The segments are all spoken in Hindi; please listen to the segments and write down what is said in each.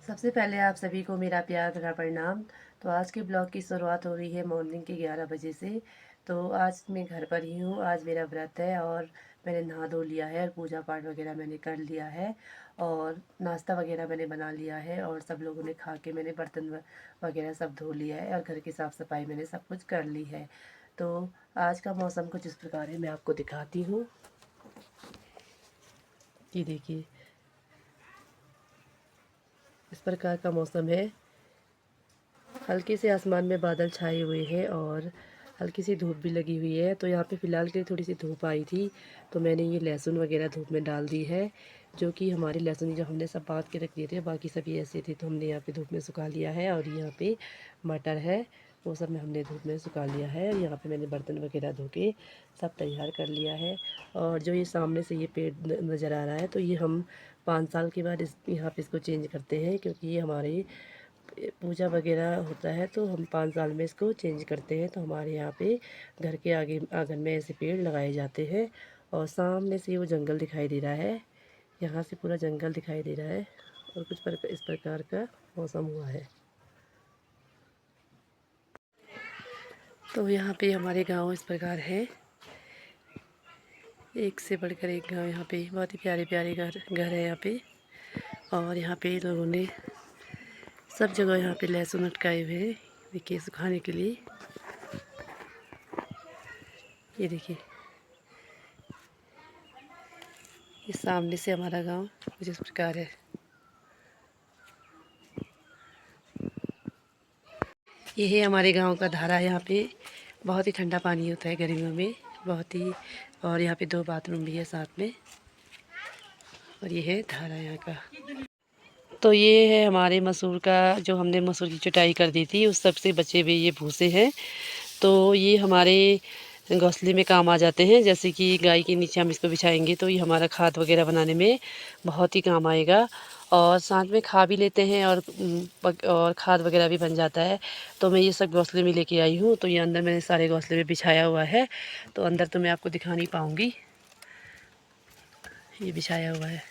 सबसे पहले आप सभी को मेरा प्यार भरा प्रणाम। तो आज के ब्लॉग की शुरुआत हो रही है मॉर्निंग के 11 बजे से। तो आज मैं घर पर ही हूँ, आज मेरा व्रत है और मैंने नहा धो लिया है और पूजा पाठ वगैरह मैंने कर लिया है और नाश्ता वगैरह मैंने बना लिया है और सब लोगों ने खा के मैंने बर्तन वगैरह सब धो लिया है और घर की साफ़ सफाई मैंने सब कुछ कर ली है। तो आज का मौसम कुछ इस प्रकार है, मैं आपको दिखाती हूँ। ये देखिए, इस प्रकार का मौसम है। हल्के से आसमान में बादल छाए हुए हैं और हल्की सी धूप भी लगी हुई है। तो यहाँ पे फ़िलहाल के लिए थोड़ी सी धूप आई थी, तो मैंने ये लहसुन वगैरह धूप में डाल दी है। जो कि हमारे लहसुन जो हमने सब बात के रख दिए थे, बाकी सभी ऐसे थे, तो हमने यहाँ पे धूप में सुखा लिया है। और यहाँ पे मटर है, वो सब में हमने धूप में सुखा लिया है। यहाँ पे मैंने बर्तन वगैरह धो के सब तैयार कर लिया है। और जो ये सामने से ये पेड़ नज़र आ रहा है, तो ये हम 5 साल के बाद यहाँ पे इसको चेंज करते हैं, क्योंकि ये हमारे पूजा वगैरह होता है, तो हम 5 साल में इसको चेंज करते हैं। तो हमारे यहाँ पे घर के आगे आंगन में ऐसे पेड़ लगाए जाते हैं। और सामने से वो जंगल दिखाई दे रहा है, यहाँ से पूरा जंगल दिखाई दे रहा है और इस प्रकार का मौसम हुआ है। तो यहाँ पे हमारे गांव इस प्रकार है, एक से बढ़कर एक गांव। यहाँ पे बहुत ही प्यारे प्यारे घर है यहाँ पे। और यहाँ पे लोगों ने सब जगह यहाँ पे लहसुन अटकाए हुए हैं, देखिए, सुखाने के लिए। ये देखिए, ये सामने से हमारा गांव कुछ इस प्रकार है। ये है हमारे गांव का धारा। यहाँ पे बहुत ही ठंडा पानी होता है गर्मियों में, बहुत ही। और यहाँ पे 2 बाथरूम भी है साथ में। और ये है धारा यहाँ का। तो ये है हमारे मसूर का, जो हमने मसूर की चटाई कर दी थी, उस सब से बचे हुए ये भूसे हैं। तो ये हमारे घोंसले में काम आ जाते हैं। जैसे कि गाय के नीचे हम इसको बिछाएंगे तो ये हमारा खाद वगैरह बनाने में बहुत ही काम आएगा। और साथ में खा भी लेते हैं और खाद वगैरह भी बन जाता है। तो मैं ये सब घोंसले में लेके आई हूँ। तो ये अंदर मैंने सारे घोंसले में बिछाया हुआ है, तो अंदर तो मैं आपको दिखा नहीं पाऊँगी, ये बिछाया हुआ है।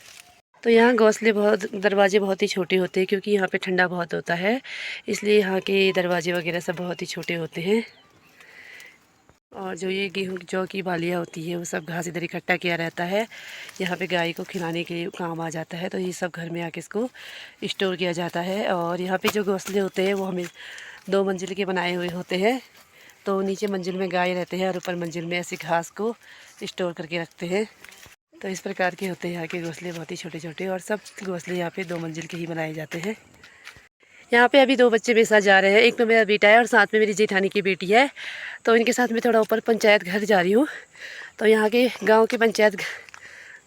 तो यहाँ घोंसले दरवाजे बहुत ही छोटे होते हैं, क्योंकि यहाँ पे ठंडा बहुत होता है, इसलिए यहाँ के दरवाजे वगैरह सब बहुत ही छोटे होते हैं। और जो ये गेहूँ जौ की बालियाँ होती है, वो सब घास इधर इकट्ठा किया रहता है, यहाँ पे गाय को खिलाने के काम आ जाता है। तो ये सब घर में आके इसको स्टोर किया जाता है। और यहाँ पे जो घोंसले होते हैं वो हमें 2 मंजिल के बनाए हुए होते हैं। तो नीचे मंजिल में गाय रहते हैं और ऊपर मंजिल में ऐसी घास को स्टोर करके रखते हैं। तो इस प्रकार के होते हैं यहाँ के घोंसले, बहुत ही छोटे छोटे। और सब घोंसले यहाँ पे 2 मंजिल के ही बनाए जाते हैं। यहाँ पे अभी 2 बच्चे मेरे साथ जा रहे हैं, एक तो मेरा बेटा है और साथ में मेरी जेठानी की बेटी है। तो इनके साथ मैं थोड़ा ऊपर पंचायत घर जा रही हूँ। तो यहाँ के गांव के पंचायत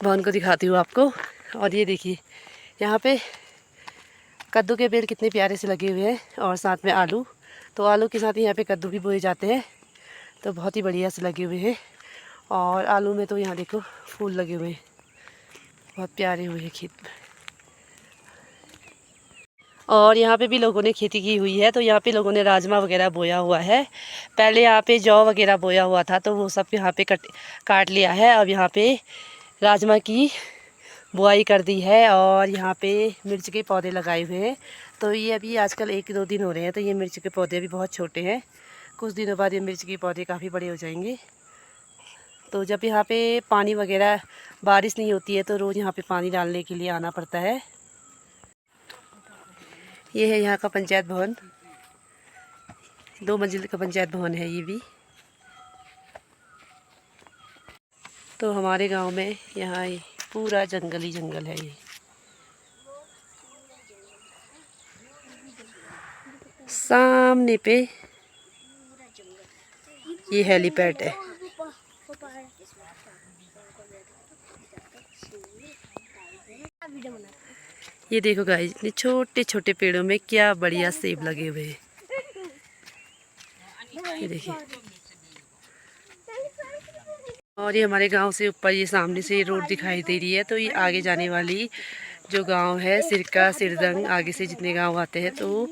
भवन को दिखाती हूँ आपको। और ये देखिए, यहाँ पे कद्दू के पेड़ कितने प्यारे से लगे हुए हैं और साथ में आलू। तो आलू के साथ ही यहाँ पे कद्दू भी बोए जाते हैं, तो बहुत ही बढ़िया से लगे हुए हैं। और आलू में तो यहाँ देखो फूल लगे हुए हैं, बहुत प्यारे हुए हैं खेत में। और यहाँ पे भी लोगों ने खेती की हुई है। तो यहाँ पे लोगों ने राजमा वगैरह बोया हुआ है। पहले यहाँ पे जौ वगैरह बोया हुआ था, तो वो सब यहाँ पे काट लिया है। अब यहाँ पे राजमा की बुआई कर दी है। और यहाँ पे मिर्च के पौधे लगाए हुए हैं। तो ये अभी आजकल 1-2 दिन हो रहे हैं, तो ये मिर्च के पौधे भी बहुत छोटे हैं। कुछ दिनों बाद ये मिर्च के पौधे काफ़ी बड़े हो जाएंगे। तो जब यहाँ पे पानी वगैरह बारिश नहीं होती है, तो रोज़ यहाँ पे पानी डालने के लिए आना पड़ता है। ये है यहाँ का पंचायत भवन, 2 मंजिल का पंचायत भवन है ये भी। तो हमारे गांव में यहाँ पूरा जंगल ही जंगल है। ये सामने पे ये हेलीपैड है। ये देखो गाइस, इतने छोटे छोटे पेड़ों में क्या बढ़िया सेब लगे हुए हैं। ये देखिए। और ये हमारे गांव से ऊपर ये सामने से रोड दिखाई दे रही है। तो ये आगे जाने वाली जो गांव है, सिरका सिरदंग, आगे से जितने गांव आते हैं, तो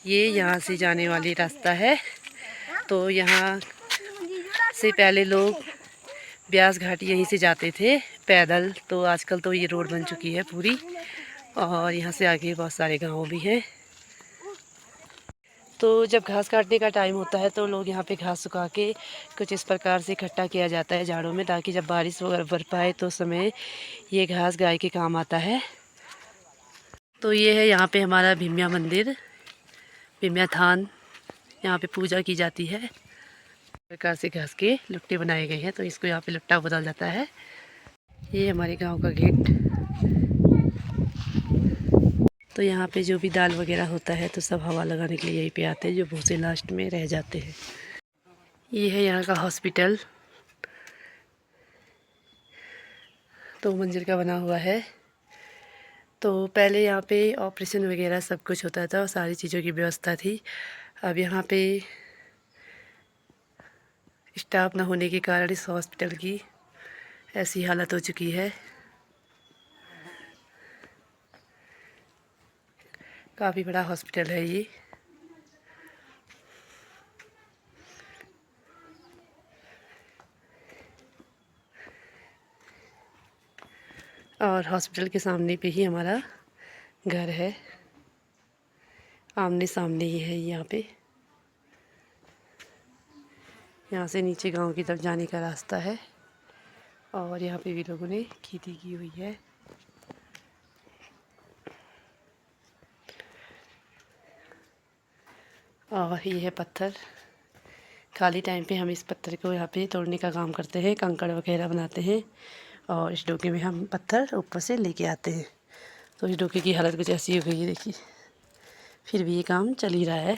ये यहाँ से जाने वाली रास्ता है। तो यहाँ से पहले लोग ब्यास घाटी यहीं से जाते थे पैदल। तो आजकल तो ये रोड बन चुकी है पूरी। और यहाँ से आगे बहुत सारे गाँव भी हैं। तो जब घास काटने का टाइम होता है तो लोग यहाँ पे घास सुखा के कुछ इस प्रकार से इकट्ठा किया जाता है जाड़ों में, ताकि जब बारिश वगैरह बरपा है तो उस समय ये घास गाय के काम आता है। तो ये है यहाँ पे हमारा भीमिया मंदिर, भीमिया थान। यहाँ पे पूजा की जाती है। प्रकार से घास के लुट्टे बनाए गए हैं, तो इसको यहाँ पे लुट्टा बोला जाता है। ये हमारे गांव का गेट। तो यहाँ पे जो भी दाल वगैरह होता है तो सब हवा लगाने के लिए यहीं पे आते हैं, जो भूसे लास्ट में रह जाते हैं। ये है यहाँ का हॉस्पिटल, 2 मंजिल का बना हुआ है। तो पहले यहाँ पे ऑपरेशन वगैरह सब कुछ होता था और सारी चीज़ों की व्यवस्था थी। अब यहाँ पे स्टाफ न होने के कारण इस हॉस्पिटल की ऐसी हालत हो चुकी है। काफ़ी बड़ा हॉस्पिटल है ये। और हॉस्पिटल के सामने पे ही हमारा घर है, आमने सामने ही है यहाँ पे। यहाँ से नीचे गांव की तरफ जाने का रास्ता है और यहाँ पे भी लोगों ने खेती की हुई है। और ये है पत्थर। खाली टाइम पे हम इस पत्थर को यहाँ पे तोड़ने का काम करते हैं, कंकड़ वगैरह बनाते हैं और इस डोके में हम पत्थर ऊपर से लेके आते हैं। तो इस डोके की हालत कुछ ऐसी हो गई है, देखिए। फिर भी ये काम चल ही रहा है।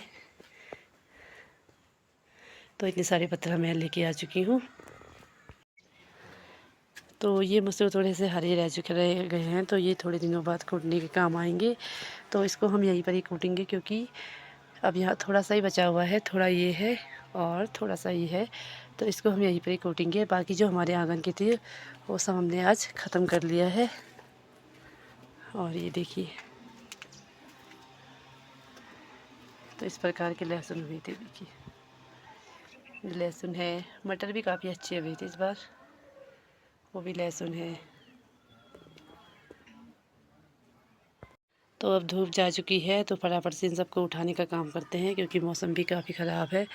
तो इतने सारे पत्थर मैं लेके आ चुकी हूँ। तो ये मसूर थोड़े से हरे रह गए हैं, तो ये थोड़े दिनों बाद कूटने के काम आएंगे। तो इसको हम यहीं पर ही कूटेंगे, क्योंकि अब यहाँ थोड़ा सा ही बचा हुआ है, थोड़ा ये है और थोड़ा सा ये है। तो इसको हम यहीं पर ही कूटेंगे। बाकी जो हमारे आंगन के थे वो सब हमने आज ख़त्म कर लिया है। और ये देखिए, तो इस प्रकार के लहसुन हुए थे। देखिए लहसुन है, मटर भी काफ़ी अच्छे हुए थे इस बार, वो भी लहसुन है। तो अब धूप जा चुकी है तो फटाफट से इन सबको उठाने का काम करते हैं, क्योंकि मौसम भी काफ़ी ख़राब है।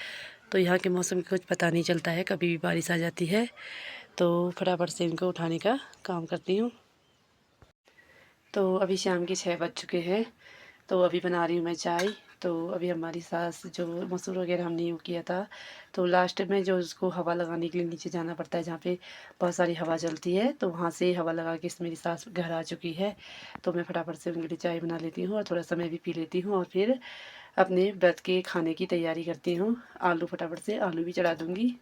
तो यहाँ के मौसम का कुछ पता नहीं चलता है, कभी भी बारिश आ जाती है। तो फटाफट से इनको उठाने का काम करती हूँ। तो अभी शाम के 6 बज चुके हैं। तो अभी बना रही हूँ मैं चाय। तो अभी हमारी सास जो मसूर वगैरह हमने यूँ किया था, तो लास्ट में जो उसको हवा लगाने के लिए नीचे जाना पड़ता है, जहाँ पे बहुत सारी हवा चलती है, तो वहाँ से हवा लगा के मेरी सास घर आ चुकी है। तो मैं फटाफट से उनके लिए चाय बना लेती हूँ और थोड़ा सा मैं भी पी लेती हूँ और फिर अपने व्रत के खाने की तैयारी करती हूँ। आलू फटाफट से आलू भी चढ़ा दूँगी।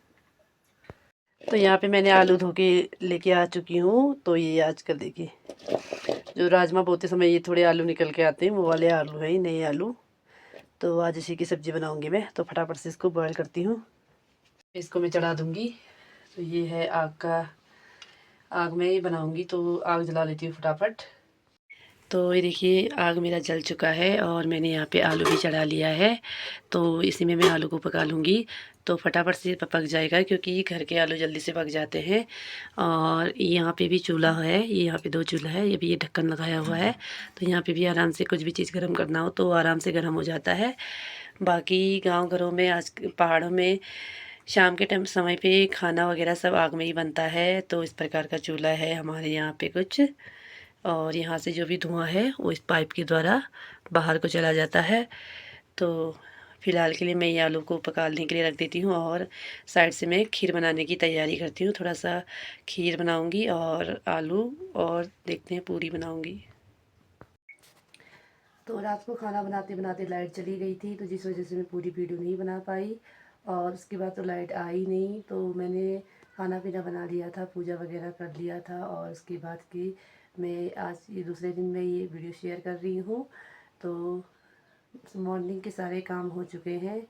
तो यहाँ पे मैंने आलू धो के लेके आ चुकी हूँ। तो ये आजकल देखिए, जो राजमा बोते समय ये थोड़े आलू निकल के आते हैं, वो वाले आलू हैं, नए आलू। तो आज इसी की सब्ज़ी बनाऊंगी मैं। तो फटाफट से इसको बॉयल करती हूँ, इसको मैं चढ़ा दूँगी। तो ये है आग में ही बनाऊँगी, तो आग जला लेती हूँ फटाफट। तो ये देखिए आग मेरा जल चुका है और मैंने यहाँ पे आलू भी चढ़ा लिया है। तो इसी में मैं आलू को पका लूँगी, तो फटाफट से पक जाएगा, क्योंकि घर के आलू जल्दी से पक जाते हैं। और यहाँ पे भी चूल्हा है, ये यहाँ पे 2 चूल्हा है, ये भी ये ढक्कन लगाया हुआ है। तो यहाँ पे भी आराम से कुछ भी चीज़ गर्म करना हो तो आराम से गर्म हो जाता है। बाकी गाँव घरों में, आज पहाड़ों में शाम के टाइम समय पे खाना वगैरह सब आग में ही बनता है। तो इस प्रकार का चूल्हा है हमारे यहाँ पे कुछ। और यहाँ से जो भी धुआं है वो इस पाइप के द्वारा बाहर को चला जाता है। तो फ़िलहाल के लिए मैं ये आलू को पकाने के लिए रख देती हूँ और साइड से मैं खीर बनाने की तैयारी करती हूँ। थोड़ा सा खीर बनाऊँगी और आलू और देखते हैं पूरी बनाऊँगी। तो रात को खाना बनाते बनाते लाइट चली गई थी, तो जिस वजह से मैं पूरी वीडियो नहीं बना पाई। और उसके बाद तो लाइट आई नहीं, तो मैंने खाना पीना बना लिया था, पूजा वगैरह कर लिया था। और उसके बाद की मैं आज ये दूसरे दिन मैं ये वीडियो शेयर कर रही हूँ। तो मॉर्निंग के सारे काम हो चुके हैं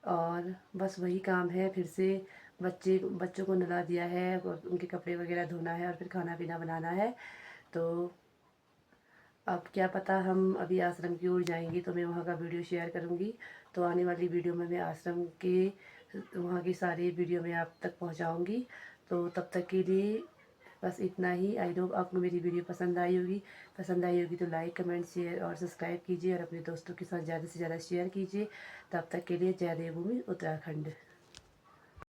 और बस वही काम है, फिर से बच्चों को नहला दिया है और उनके कपड़े वगैरह धोना है और फिर खाना पीना बनाना है। तो अब क्या पता हम अभी आश्रम की ओर जाएंगे तो मैं वहाँ का वीडियो शेयर करूँगी। तो आने वाली वीडियो में मैं आश्रम के वहाँ की सारी वीडियो मैं आप तक पहुँचाऊँगी। तो तब तक के लिए बस इतना ही। आई होप आपको मेरी वीडियो पसंद आई होगी तो लाइक कमेंट शेयर और सब्सक्राइब कीजिए और अपने दोस्तों के साथ ज़्यादा से ज़्यादा शेयर कीजिए। तब तक के लिए जय देवभूमि उत्तराखंड।